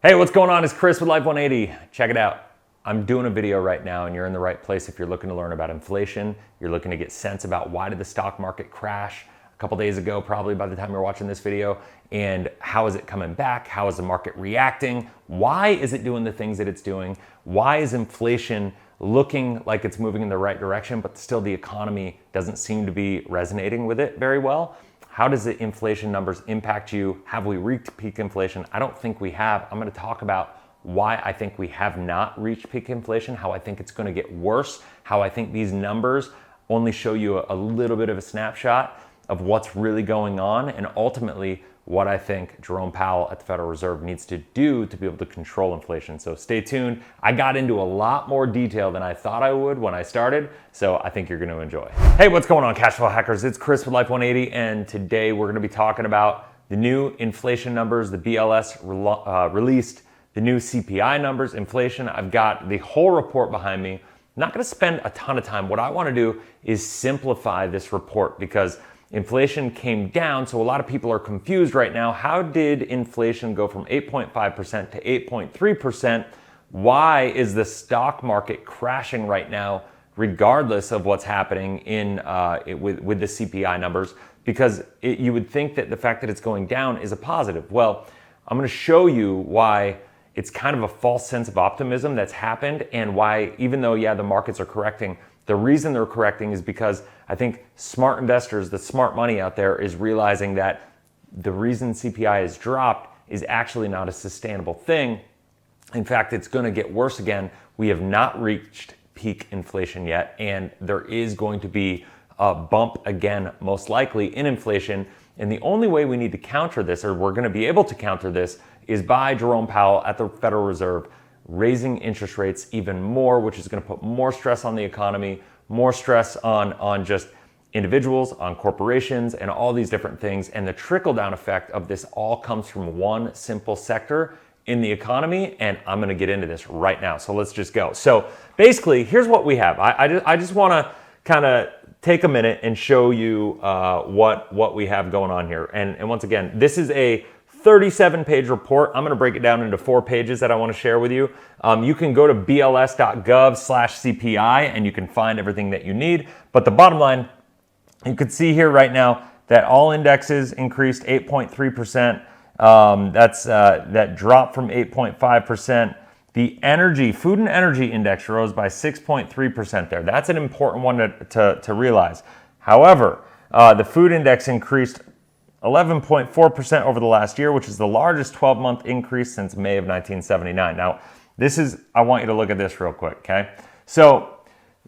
Hey, what's going on? It's Chris with Life 180. Check it out. I'm doing a video right now and you're in the right place if you're looking to learn about inflation. You're looking to get sense about why did the stock market crash a couple days ago, probably by the time you're watching this video, and how is it coming back? How is the market reacting? Why is it doing the things that it's doing? Why is inflation looking like it's moving in the right direction, but still the economy doesn't seem to be resonating with it very well? How does the inflation numbers impact you? Have we reached peak inflation? I don't think we have. I'm going to talk about why I think we have not reached peak inflation, how I think it's going to get worse, how I think these numbers only show you a little bit of a snapshot of what's really going on, and ultimately what I think Jerome Powell at the Federal Reserve needs to do to be able to control inflation. So stay tuned. I got into a lot more detail than I thought I would when I started, so I think you're going to enjoy. Hey, what's going on, cash flow hackers? It's Chris with Life 180, and today we're going to be talking about the new inflation numbers. The BLS released the new CPI numbers, inflation. I've got the whole report behind me. I'm not going to spend a ton of time. What I want to do is simplify this report because inflation came down, so a lot of people are confused right now. How did inflation go from 8.5% to 8.3%? Why is the stock market crashing right now, regardless of what's happening with the CPI numbers? Because you would think that the fact that it's going down is a positive. Well, I'm going to show you why it's kind of a false sense of optimism that's happened, and why, even though, yeah, the markets are correcting, the reason they're correcting is because I think smart investors, the smart money out there, is realizing that the reason CPI has dropped is actually not a sustainable thing. In fact, it's going to get worse again. We have not reached peak inflation yet, and there is going to be a bump again, most likely, in inflation. And the only way we need to counter this, or we're going to be able to counter this, is by Jerome Powell at the Federal Reserve raising interest rates even more, which is going to put more stress on the economy, more stress on just individuals, on corporations, and all these different things. And the trickle-down effect of this all comes from one simple sector in the economy, and I'm going to get into this right now. So let's just go. So basically, here's what we have. I just want to kind of take a minute and show you what we have going on here. And once again, this is a 37-page report. I'm going to break it down into 4 pages that I want to share with you. You can go to bls.gov/CPI and you can find everything that you need. But the bottom line, you can see here right now that all indexes increased 8.3%. That dropped from 8.5%. The food and energy index rose by 6.3% there. That's an important one to realize. However, the food index increased 11.4% over the last year, which is the largest 12-month increase since May of 1979. Now, I want you to look at this real quick, okay? So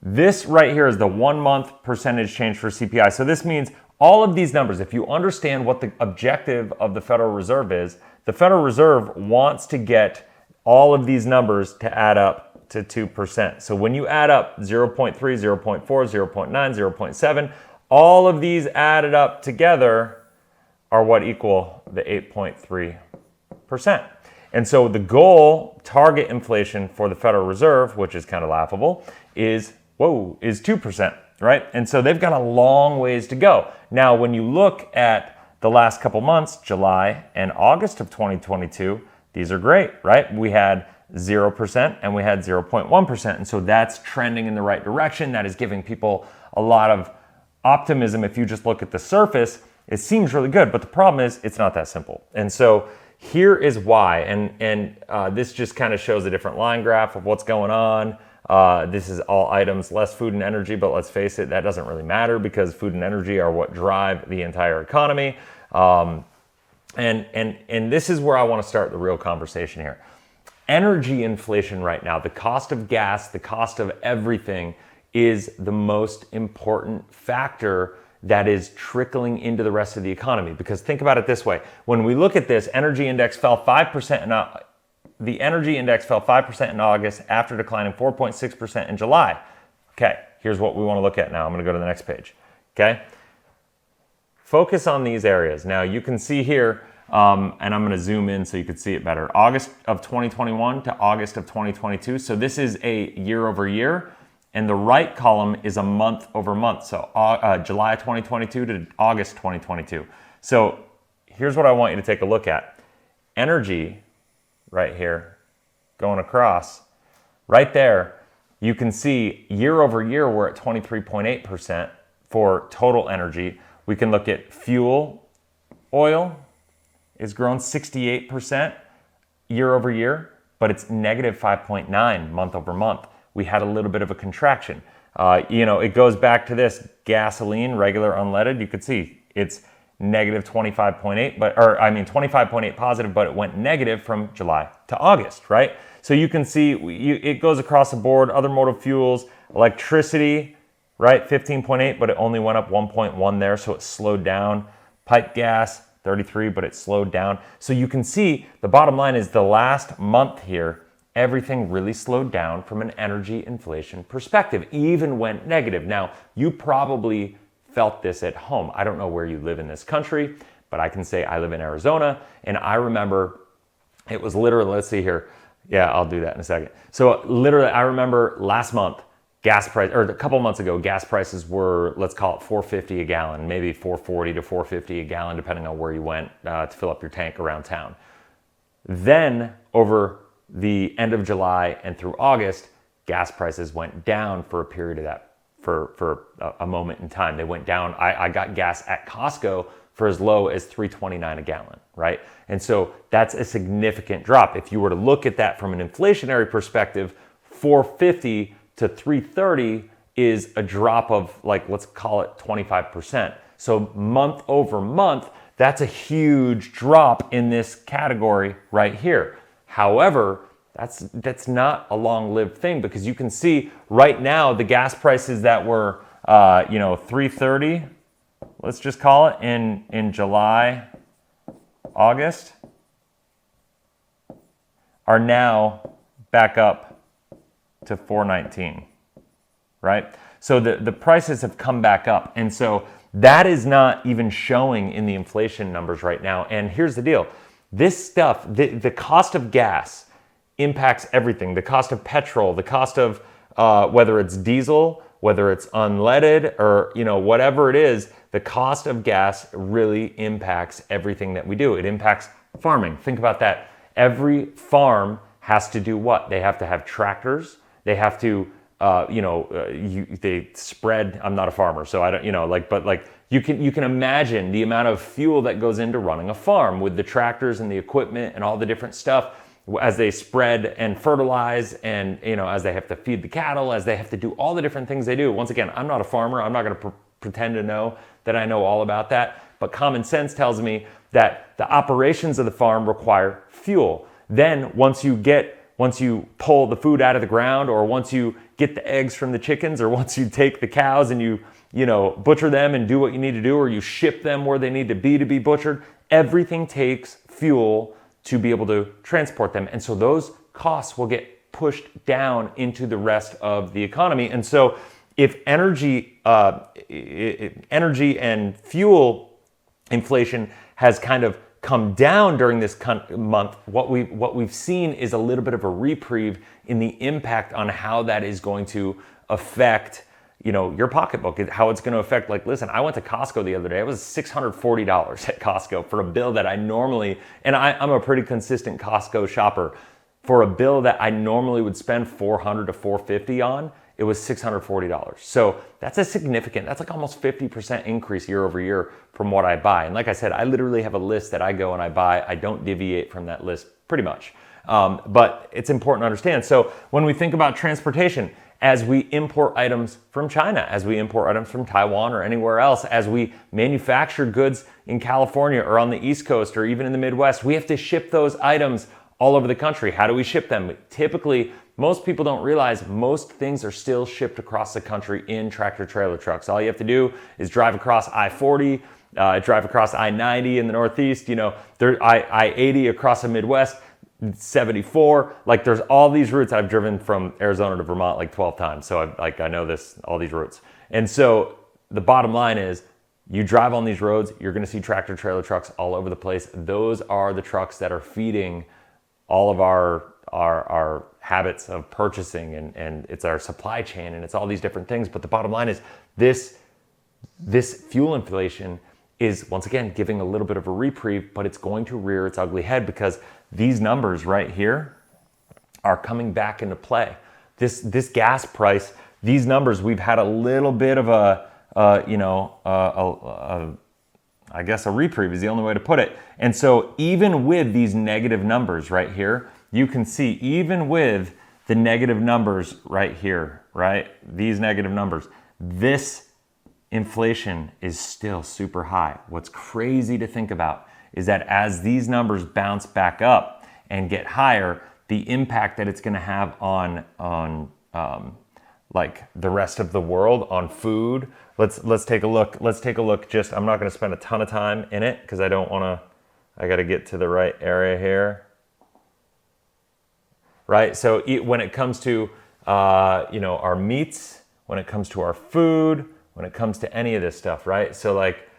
this right here is the 1-month percentage change for CPI. So this means all of these numbers, if you understand what the objective of the Federal Reserve is, the Federal Reserve wants to get all of these numbers to add up to 2%. So when you add up 0.3, 0.4, 0.9, 0.7, all of these added up together are what equal the 8.3%. And so the goal, target inflation for the Federal Reserve, which is kind of laughable, is 2%, right? And so they've got a long ways to go. Now, when you look at the last couple months, July and August of 2022, these are great, right? We had 0% and we had 0.1%. And so that's trending in the right direction. That is giving people a lot of optimism. If you just look at the surface, it seems really good, but the problem is it's not that simple. And so here is why, and this just kind of shows a different line graph of what's going on. This is all items, less food and energy, but let's face it, that doesn't really matter because food and energy are what drive the entire economy. And this is where I want to start the real conversation here. Energy inflation right now, the cost of gas, the cost of everything is the most important factor that is trickling into the rest of the economy. Because think about it this way. When we look at this, energy index fell 5%. The energy index fell 5% in August after declining 4.6% in July. Okay, here's what we want to look at now. I'm going to go to the next page. Okay, focus on these areas. Now you can see here, and I'm going to zoom in so you can see it better. August of 2021 to August of 2022. So this is a year over year. And the right column is a month over month. So July 2022 to August 2022. So here's what I want you to take a look at. Energy right here going across, right there, you can see year over year, we're at 23.8% for total energy. We can look at fuel oil is grown 68% year over year, but it's negative 5.9 month over month. We had a little bit of a contraction. It goes back to this gasoline, regular unleaded. You could see it's negative 25.8, 25.8 positive, but it went negative from July to August, right? So you can see it goes across the board. Other motor fuels, electricity, right? 15.8, but it only went up 1.1 there, so it slowed down. Pipe gas, 33, but it slowed down. So you can see the bottom line is the last month here, everything really slowed down from an energy inflation perspective, even went negative. Now, you probably felt this at home. I don't know where you live in this country, but I can say I live in Arizona, and I remember it was literally, let's see here. Yeah, I'll do that in a second. So literally, I remember last month, gas price, or a couple months ago, gas prices were, let's call it $4.50 a gallon, maybe $4.40 to $4.50 a gallon, depending on where you went to fill up your tank around town. Then over the end of July and through August, gas prices went down for a period of that, for a moment in time. They went down. I got gas at Costco for as low as $3.29 a gallon, right? And so that's a significant drop. If you were to look at that from an inflationary perspective, $4.50 to $3.30 is a drop of, like, let's call it 25%. So month over month, that's a huge drop in this category right here. However, that's not a long-lived thing, because you can see right now the gas prices that were $3.30, let's just call it, in July, August, are now back up to $4.19, right? So the prices have come back up. And so that is not even showing in the inflation numbers right now. And here's the deal. This stuff, the cost of gas impacts everything. The cost of petrol, the cost of whether it's diesel, whether it's unleaded, or whatever it is, the cost of gas really impacts everything that we do. It impacts farming. Think about that. Every farm has to do what? They have to have tractors. They have to, they spread. I'm not a farmer, so I don't, but you can imagine the amount of fuel that goes into running a farm with the tractors and the equipment and all the different stuff as they spread and fertilize, and as they have to feed the cattle, as they have to do all the different things they do. Once again, I'm not a farmer. I'm not going to pretend to know that I know all about that, but common sense tells me that the operations of the farm require fuel. Then once you pull the food out of the ground, or once you get the eggs from the chickens, or once you take the cows and you butcher them and do what you need to do, or you ship them where they need to be butchered, everything takes fuel to be able to transport them. And so those costs will get pushed down into the rest of the economy. And so if energy and fuel inflation has kind of come down during this month, what we've seen is a little bit of a reprieve in the impact on how that is going to affect your pocketbook, how it's going to affect, listen, I went to Costco the other day. It was $640 at Costco for a bill that I normally, and I'm a pretty consistent Costco shopper, for a bill that I normally would spend $400 to $450 on, it was $640. So that's that's like almost 50% increase year over year from what I buy. And like I said, I literally have a list that I go and I buy. I don't deviate from that list pretty much. But it's important to understand. So when we think about transportation, as we import items from China, as we import items from Taiwan or anywhere else, as we manufacture goods in California or on the East Coast or even in the Midwest, we have to ship those items all over the country. How do we ship them? Typically, most people don't realize most things are still shipped across the country in tractor trailer trucks. All you have to do is drive across I-40, drive across I-90 in the Northeast, I-80 across the Midwest, 74, there's all these routes. I've driven from Arizona to Vermont 12 times. So I know all these routes. And so the bottom line is, you drive on these roads, you're going to see tractor trailer trucks all over the place. Those are the trucks that are feeding all of our habits of purchasing, and it's our supply chain, and it's all these different things. But the bottom line is, this fuel inflation is, once again, giving a little bit of a reprieve, but it's going to rear its ugly head, because these numbers right here are coming back into play. This gas price, these numbers, we've had a little bit of I guess a reprieve is the only way to put it. And so even with these negative numbers right here, you can see even with the negative numbers right here, right? These negative numbers, this inflation is still super high. What's crazy to think about is that as these numbers bounce back up and get higher, the impact that it's going to have on like the rest of the world, on food. Let's take a look. Let's take a look. Just, I'm not going to spend a ton of time in it because I don't want to. I got to get to the right area here. Right. So when it comes to our meats, when it comes to our food, when it comes to any of this stuff, right? So like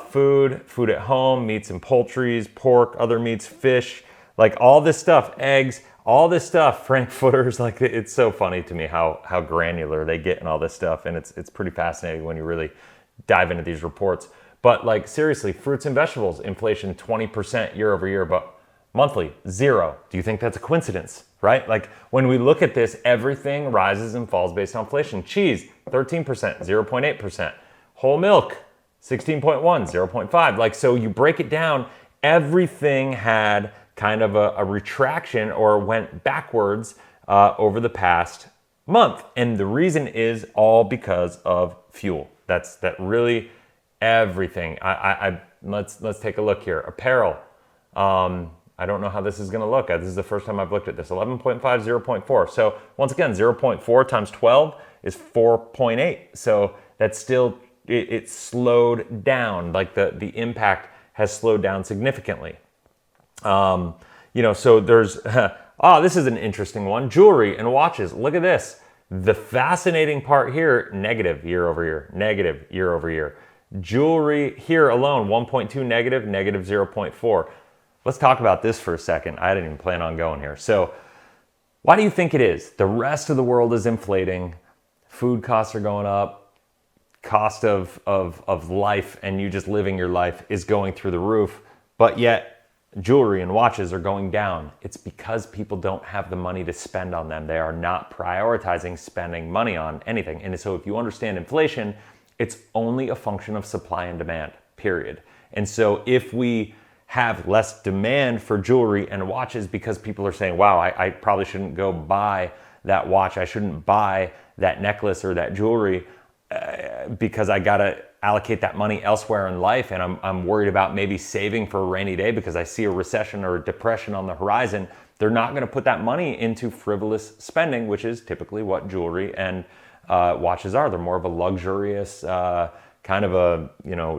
food at home, meats and poultries, pork, other meats, fish, like all this stuff, eggs, all this stuff, frankfurters, like it's so funny to me how granular they get in all this stuff. And it's pretty fascinating when you really dive into these reports. But like seriously, fruits and vegetables, inflation 20% year over year, but monthly, 0. Do you think that's a coincidence, right? Like when we look at this, everything rises and falls based on inflation. Cheese, 13%, 0.8%. Whole milk, 16.1, 0.5. Like, so you break it down, everything had kind of a retraction or went backwards over the past month. And the reason is all because of fuel. That really everything. Let's take a look here. Apparel. I don't know how this is going to look. This is the first time I've looked at this. 11.5, 0.4. So once again, 0.4 times 12 is 4.8. So that's still, it slowed down. Like the impact has slowed down significantly. So there's, this is an interesting one. Jewelry and watches. Look at this. The fascinating part here, negative year over year. Jewelry here alone, 1.2 negative 0.4. Let's talk about this for a second. I didn't even plan on going here. So why do you think it is? The rest of the world is inflating. Food costs are going up. Cost of life and you just living your life is going through the roof. But yet jewelry and watches are going down. It's because people don't have the money to spend on them. They are not prioritizing spending money on anything. And so if you understand inflation, it's only a function of supply and demand, period. And so if we have less demand for jewelry and watches because people are saying, wow, I probably shouldn't go buy that watch. I shouldn't buy that necklace or that jewelry because I got to allocate that money elsewhere in life. And I'm worried about maybe saving for a rainy day because I see a recession or a depression on the horizon. They're not going to put that money into frivolous spending, which is typically what jewelry and watches are. They're more of a luxurious kind of a,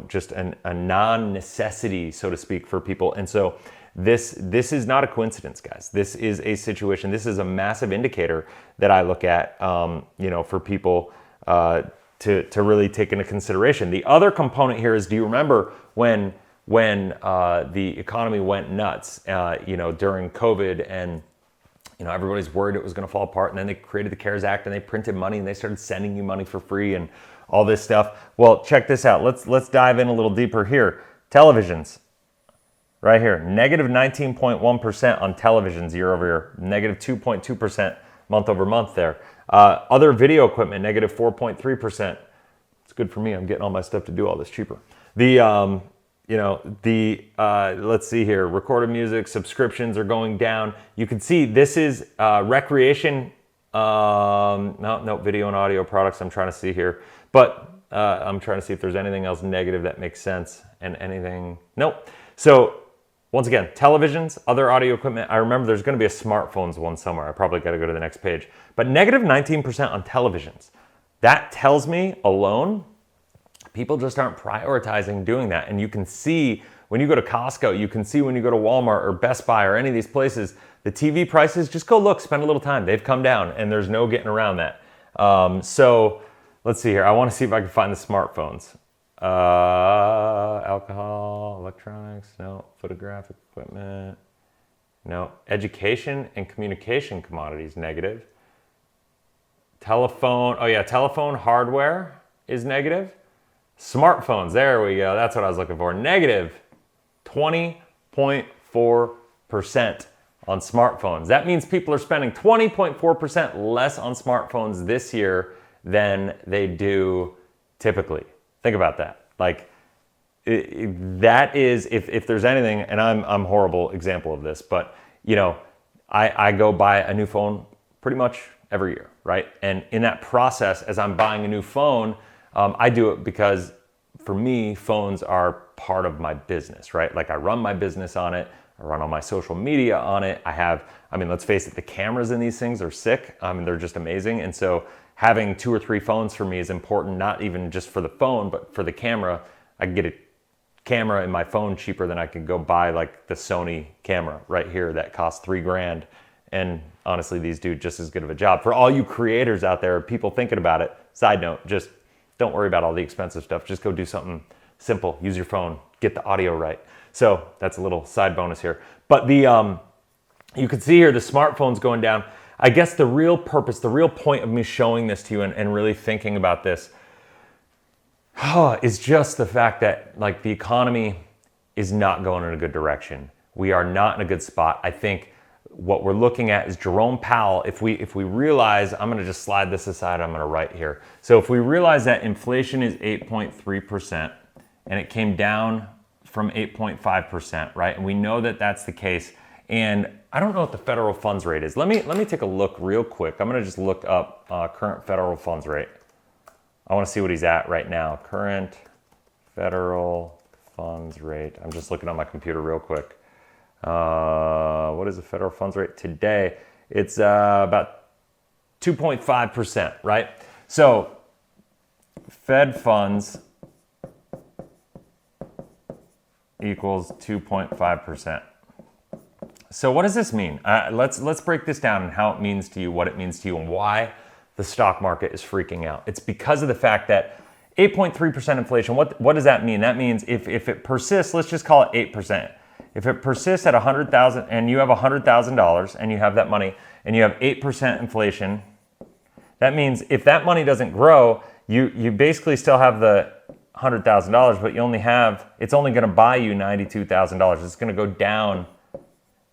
just a non-necessity, so to speak, for people. And so this is not a coincidence, guys. This is a situation. This is a massive indicator that I look at, for people to really take into consideration. The other component here is, do you remember when the economy went nuts, during COVID and everybody's worried it was going to fall apart, and then they created the CARES Act and they printed money and they started sending you money for free and all this stuff. Well, check this out. Let's dive in a little deeper here. Televisions, right here, negative 19.1% on televisions year over year, negative 2.2% month over month there. Other video equipment, negative 4.3%. It's good for me. I'm getting all my stuff to do all this cheaper. Let's see here. Recorded music subscriptions are going down. You can see this is recreation. No, video and audio products. I'm trying to see here, but I'm trying to see if there's anything else negative that makes sense and anything. Nope. So once again, televisions, other audio equipment. I remember there's going to be a smartphones one somewhere. I probably got to go to the next page, but negative 19% on televisions. That tells me alone, people just aren't prioritizing doing that. And you can see when you go to Costco, you can see when you go to Walmart or Best Buy or any of these places, the TV prices, just go look, spend a little time. They've come down and there's no getting around that. So let's see here. I want to see if I can find the smartphones. Alcohol, electronics, no. Photographic equipment, no. Education and communication commodities, negative. Telephone hardware is negative. Smartphones, there we go. That's what I was looking for. Negative 20.4% on smartphones. That means people are spending 20.4% less on smartphones this year than they do typically. Think about that. Like, that is, if there's anything, and I'm a horrible example of this, but you know, I go buy a new phone pretty much every year, right? And in that process, as I'm buying a new phone, I do it because for me, phones are part of my business, right? Like I run my business on it. I run all my social media on it. Let's face it, the cameras in these things are sick. They're just amazing. And so having 2 or 3 phones for me is important, not even just for the phone, but for the camera. I can get a camera in my phone cheaper than I could go buy like the Sony camera right here that costs $3,000. And honestly, these do just as good of a job. For all you creators out there, people thinking about it, side note, just don't worry about all the expensive stuff. Just go do something simple. Use your phone, get the audio right. So that's a little side bonus here. But you can see here the smartphone's going down. I guess the real purpose, the real point of me showing this to you and really thinking about this is just the fact that like the economy is not going in a good direction. We are not in a good spot. I think what we're looking at is Jerome Powell. If we realize, I'm going to just slide this aside, I'm going to write here. So if we realize that inflation is 8.3% and it came down from 8.5%, right? And we know that that's the case. And I don't know what the federal funds rate is. Let me take a look real quick. I'm going to just look up current federal funds rate. I want to see what he's at right now. Current federal funds rate. I'm just looking on my computer real quick. What is the federal funds rate today? It's about 2.5%, right? So Fed funds equals 2.5%. So what does this mean? Let's break this down and how it means to you, what it means to you, and why the stock market is freaking out. It's because of the fact that 8.3% inflation, what does that mean? That means if it persists, let's just call it 8%. If it persists at 100,000 and you have $100,000 and you have that money and you have 8% inflation, that means if that money doesn't grow, you basically still have the $100,000, but it's only going to buy you $92,000. It's going to go down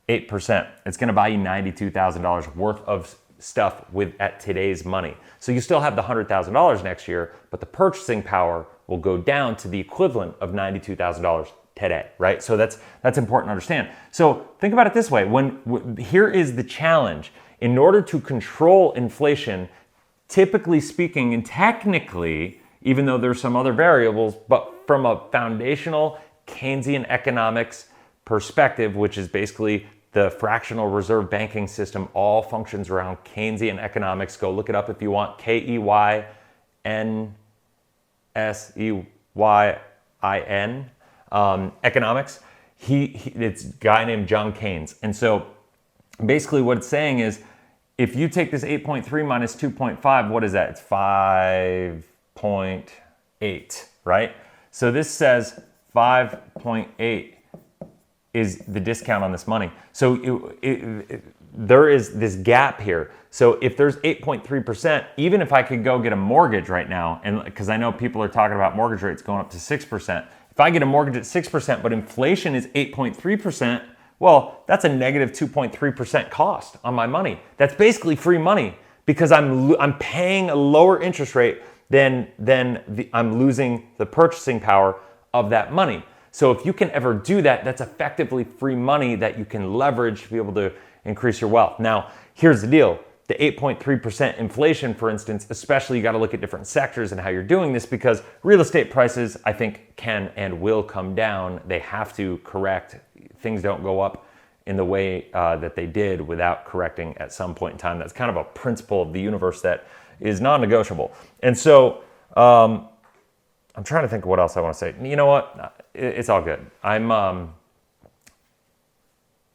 8%. It's going to buy you $92,000 worth of stuff at today's money. So you still have the $100,000 next year, but the purchasing power will go down to the equivalent of $92,000 today, right? So that's important to understand. So think about it this way. Here is the challenge. In order to control inflation, typically speaking and technically, even though there's some other variables, but from a foundational Keynesian economics perspective, which is basically the fractional reserve banking system, all functions around Keynesian economics. Go look it up if you want. Keynseyin, economics. It's a guy named John Keynes. And so basically what it's saying is, if you take this 8.3 minus 2.5, what is that? It's 5.8, right? So this says 5.8 is the discount on this money. So there is this gap here. So if there's 8.3%, even if I could go get a mortgage right now, and because I know people are talking about mortgage rates going up to 6%, if I get a mortgage at 6%, but inflation is 8.3%, well, that's a negative 2.3% cost on my money. That's basically free money because I'm paying a lower interest rate than I'm losing the purchasing power of that money. So if you can ever do that, that's effectively free money that you can leverage to be able to increase your wealth. Now, here's the deal. The 8.3% inflation, for instance, especially you got to look at different sectors and how you're doing this, because real estate prices, I think, can and will come down. They have to correct. Things don't go up in the way that they did without correcting at some point in time. That's kind of a principle of the universe that is non-negotiable. And so I'm trying to think of what else I want to say. You know what? It's all good.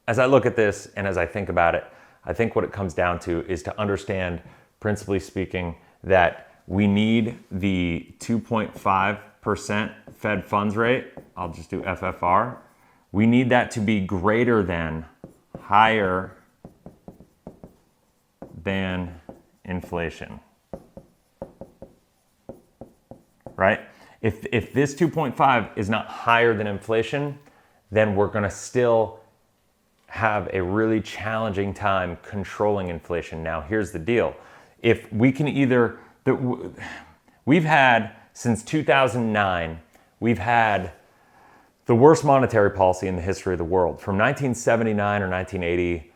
As I look at this and as I think about it, I think what it comes down to is to understand, principally speaking, that we need the 2.5% Fed funds rate. I'll just do FFR. We need that to be greater than, higher than inflation, right? If this 2.5 is not higher than inflation, then we're going to still have a really challenging time controlling inflation. Now, here's the deal. If we can we've had, since 2009, we've had the worst monetary policy in the history of the world. From 1979 or 1980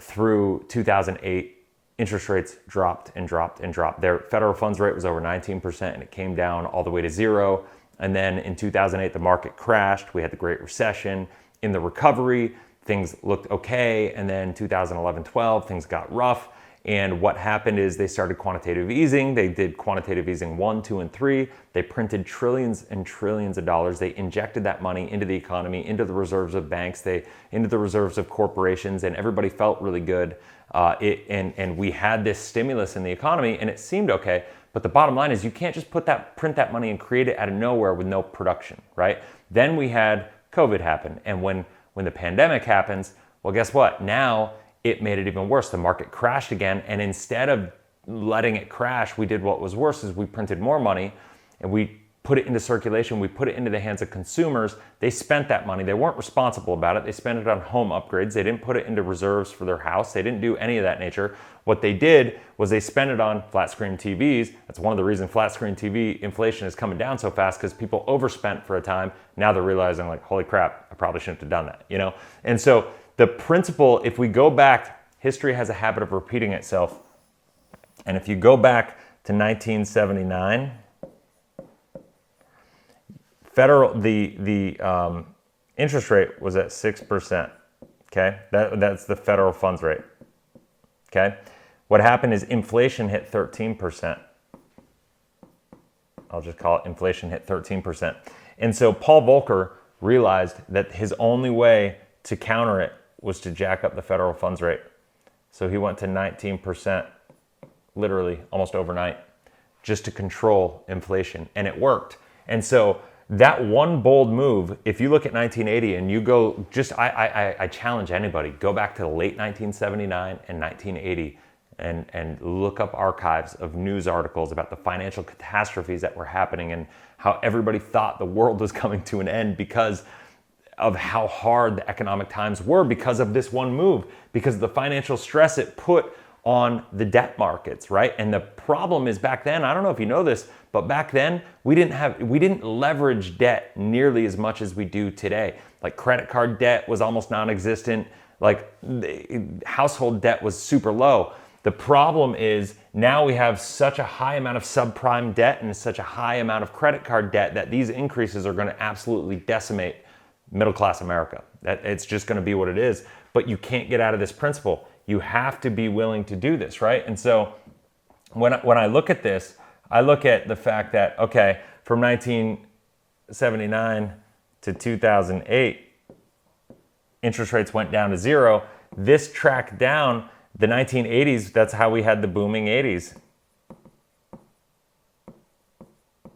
through 2008, interest rates dropped and dropped and dropped. Their federal funds rate was over 19% and it came down all the way to zero. And then in 2008, the market crashed. We had the Great Recession. In the recovery, things looked okay. And then 2011-12, things got rough. And what happened is they started quantitative easing. They did quantitative easing 1, 2, and 3. They printed trillions and trillions of dollars. They injected that money into the economy, into the reserves of banks, into the reserves of corporations, and everybody felt really good. And we had this stimulus in the economy, and it seemed okay. But the bottom line is you can't just print that money and create it out of nowhere with no production, right? Then we had COVID happen. And when the pandemic happens, well, guess what? Now it made it even worse. The market crashed again. And instead of letting it crash, we did what was worse is we printed more money and we put it into circulation. We put it into the hands of consumers. They spent that money. They weren't responsible about it. They spent it on home upgrades. They didn't put it into reserves for their house. They didn't do any of that nature. What they did was they spent it on flat screen TVs. That's one of the reasons flat screen TV inflation is coming down so fast, because people overspent for a time. Now they're realizing, like, holy crap, I probably shouldn't have done that, you know? And so the principle, if we go back, history has a habit of repeating itself. And if you go back to 1979, the interest rate was at 6%. Okay, that's the federal funds rate. Okay, what happened is inflation hit 13%. I'll just call it inflation hit 13%. And so Paul Voelker realized that his only way to counter it was to jack up the federal funds rate. So he went to 19%, literally almost overnight, just to control inflation, and it worked. And so that one bold move, if you look at 1980 and you go, I challenge anybody, go back to the late 1979 and 1980 and look up archives of news articles about the financial catastrophes that were happening and how everybody thought the world was coming to an end because of how hard the economic times were, because of this one move, because of the financial stress it put on the debt markets, right? And the problem is, back then, I don't know if you know this, but back then we didn't leverage debt nearly as much as we do today. Like, credit card debt was almost non-existent. Like, household debt was super low. The problem is now we have such a high amount of subprime debt and such a high amount of credit card debt that these increases are going to absolutely decimate middle-class America. It's just going to be what it is. But you can't get out of this principle. You have to be willing to do this, right? And so when I look at this, I look at the fact that, okay, from 1979 to 2008, interest rates went down to zero. This tracked down the 1980s. That's how we had the booming 80s.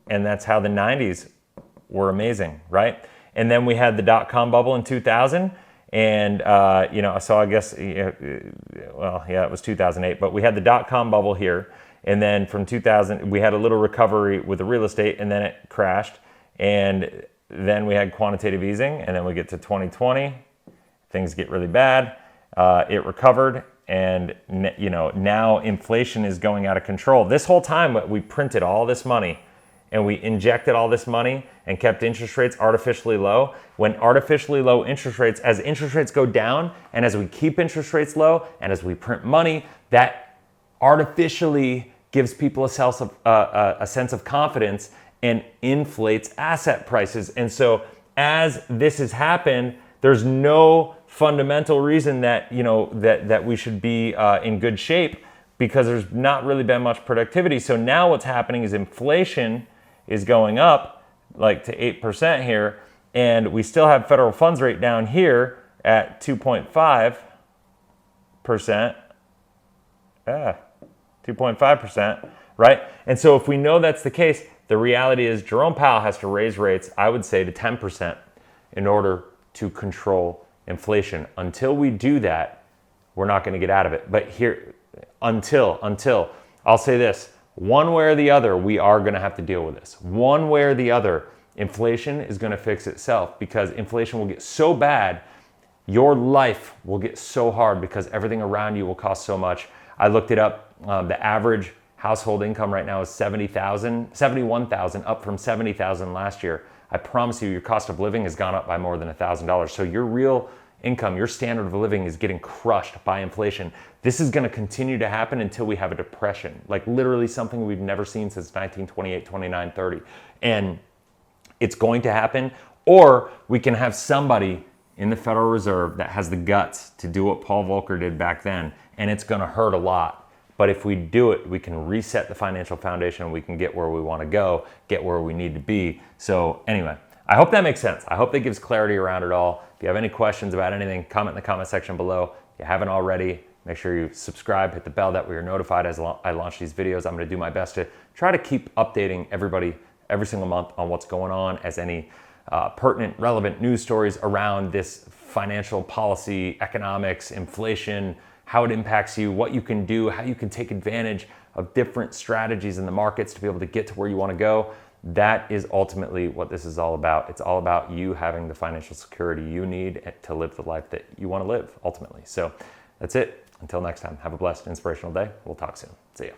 And that's how the 90s were amazing, right? And then we had the dot-com bubble in 2000. And, so I guess, it was 2008, but we had the dot-com bubble here. And then from 2000, we had a little recovery with the real estate, and then it crashed. And then we had quantitative easing, and then we get to 2020, things get really bad. It recovered, and, now inflation is going out of control. This whole time, we printed all this money, and we injected all this money and kept interest rates artificially low. When artificially low interest rates, as interest rates go down, and as we keep interest rates low, and as we print money, that artificially gives people a sense of confidence and inflates asset prices. And so as this has happened, there's no fundamental reason that, that we should be in good shape, because there's not really been much productivity. So now what's happening is inflation is going up like to 8% here, and we still have federal funds rate down here at 2.5%. 2.5%, right? And so if we know that's the case, the reality is Jerome Powell has to raise rates, I would say, to 10% in order to control inflation. Until we do that, we're not going to get out of it. But here, until, I'll say this, one way or the other, we are going to have to deal with this. One way or the other, inflation is going to fix itself, because inflation will get so bad, your life will get so hard because everything around you will cost so much. I looked it up. The average household income right now is $71,000, up from $70,000 last year. I promise you, your cost of living has gone up by more than $1,000. So your real income, your standard of living is getting crushed by inflation. This is going to continue to happen until we have a depression, like literally something we've never seen since 1928, 29, 30. And it's going to happen, or we can have somebody in the Federal Reserve that has the guts to do what Paul Voelker did back then, and it's going to hurt a lot. But if we do it, we can reset the financial foundation, we can get where we want to go, get where we need to be. So anyway, I hope that makes sense. I hope that gives clarity around it all. If you have any questions about anything, comment in the comment section below. If you haven't already, make sure you subscribe, hit the bell that way you're notified as I launch these videos. I'm going to do my best to try to keep updating everybody every single month on what's going on, as any pertinent, relevant news stories around this financial policy, economics, inflation, how it impacts you, what you can do, how you can take advantage of different strategies in the markets to be able to get to where you want to go. That is ultimately what this is all about. It's all about you having the financial security you need to live the life that you want to live ultimately. So that's it. Until next time, have a blessed, inspirational day. We'll talk soon. See ya.